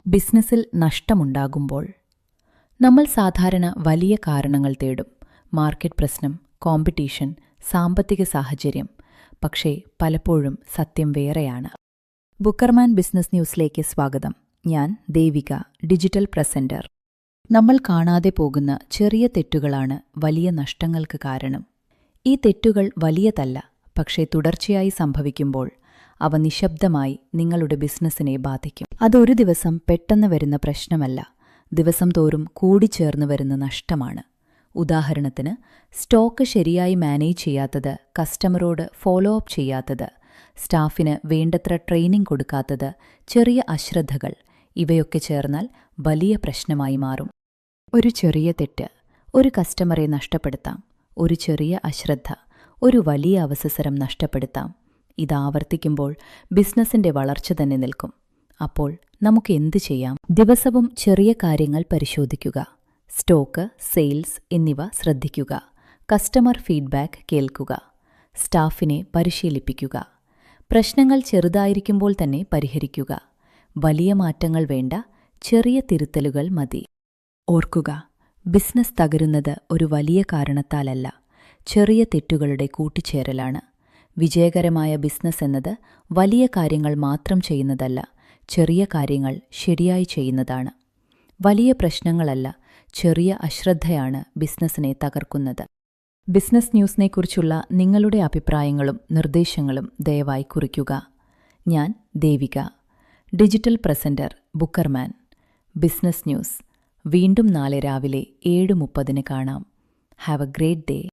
ബിസിനസ്സിൽ നഷ്ടമുണ്ടാകുമ്പോൾ നമ്മൾ സാധാരണ വലിയ കാരണങ്ങൾ തേടും. മാർക്കറ്റ് പ്രശ്നം, കോമ്പറ്റീഷൻ, സാമ്പത്തിക സാഹചര്യം. പക്ഷേ പലപ്പോഴും സത്യം വേറെയാണ്. ബുക്കർമാൻ ബിസിനസ് ന്യൂസിലേക്ക് സ്വാഗതം. ഞാൻ ദേവിക, ഡിജിറ്റൽ പ്രസന്റർ. നമ്മൾ കാണാതെ പോകുന്ന ചെറിയ തെറ്റുകളാണ് വലിയ നഷ്ടങ്ങൾക്ക് കാരണം. ഈ തെറ്റുകൾ വലിയതല്ല, പക്ഷേ തുടർച്ചയായി സംഭവിക്കുമ്പോൾ അവ നിശബ്ദമായി നിങ്ങളുടെ ബിസിനസ്സിനെ ബാധിക്കും. അതൊരു ദിവസം പെട്ടെന്ന് വരുന്ന പ്രശ്നമല്ല, ദിവസം തോറും കൂടിച്ചേർന്ന് വരുന്ന നഷ്ടമാണ്. ഉദാഹരണത്തിന്, സ്റ്റോക്ക് ശരിയായി മാനേജ് ചെയ്യാത്തത്, കസ്റ്റമറോട് ഫോളോ അപ്പ് ചെയ്യാത്തത്, സ്റ്റാഫിന് വേണ്ടത്ര ട്രെയിനിംഗ് കൊടുക്കാത്തത്, ചെറിയ അശ്രദ്ധകൾ, ഇവയൊക്കെ ചേർന്നാൽ വലിയ പ്രശ്നമായി മാറും. ഒരു ചെറിയ തെറ്റ് ഒരു കസ്റ്റമറെ നഷ്ടപ്പെടുത്താം. ഒരു ചെറിയ അശ്രദ്ധ ഒരു വലിയ അവസരം നഷ്ടപ്പെടുത്താം. ഇതാവർത്തിക്കുമ്പോൾ ബിസിനസ്സിന്റെ വളർച്ച തന്നെ നിൽക്കും. അപ്പോൾ നമുക്ക് എന്ത് ചെയ്യാം? ദിവസവും ചെറിയ കാര്യങ്ങൾ പരിശോധിക്കുക. സ്റ്റോക്ക്, സെയിൽസ് എന്നിവ ശ്രദ്ധിക്കുക. കസ്റ്റമർ ഫീഡ്ബാക്ക് കേൾക്കുക. സ്റ്റാഫിനെ പരിശീലിപ്പിക്കുക. പ്രശ്നങ്ങൾ ചെറുതായിരിക്കുമ്പോൾ തന്നെ പരിഹരിക്കുക. വലിയ മാറ്റങ്ങൾ വേണ്ട, ചെറിയ തിരുത്തലുകൾ മതി. ഓർക്കുക, ബിസിനസ് തകരുന്നത് ഒരു വലിയ കാരണത്താലല്ല, ചെറിയ തെറ്റുകളുടെ കൂട്ടിച്ചേരലാണ്. വിജയകരമായ ബിസിനസ് എന്നത് വലിയ കാര്യങ്ങൾ മാത്രം ചെയ്യുന്നതല്ല, ചെറിയ കാര്യങ്ങൾ ശരിയായി ചെയ്യുന്നതാണ്. വലിയ പ്രശ്നങ്ങളല്ല, ചെറിയ അശ്രദ്ധയാണ് ബിസിനസ്സിനെ തകർക്കുന്നത്. ബിസിനസ് ന്യൂസിനെക്കുറിച്ചുള്ള നിങ്ങളുടെ അഭിപ്രായങ്ങളും നിർദ്ദേശങ്ങളും ദയവായി കുറിക്കുക. ഞാൻ ദേവിക, ഡിജിറ്റൽ പ്രസന്റർ, ബുക്കർമാൻ. ബിസിനസ് ന്യൂസ് വീണ്ടും നാളെ രാവിലെ 7:30 കാണാം. Have a great day.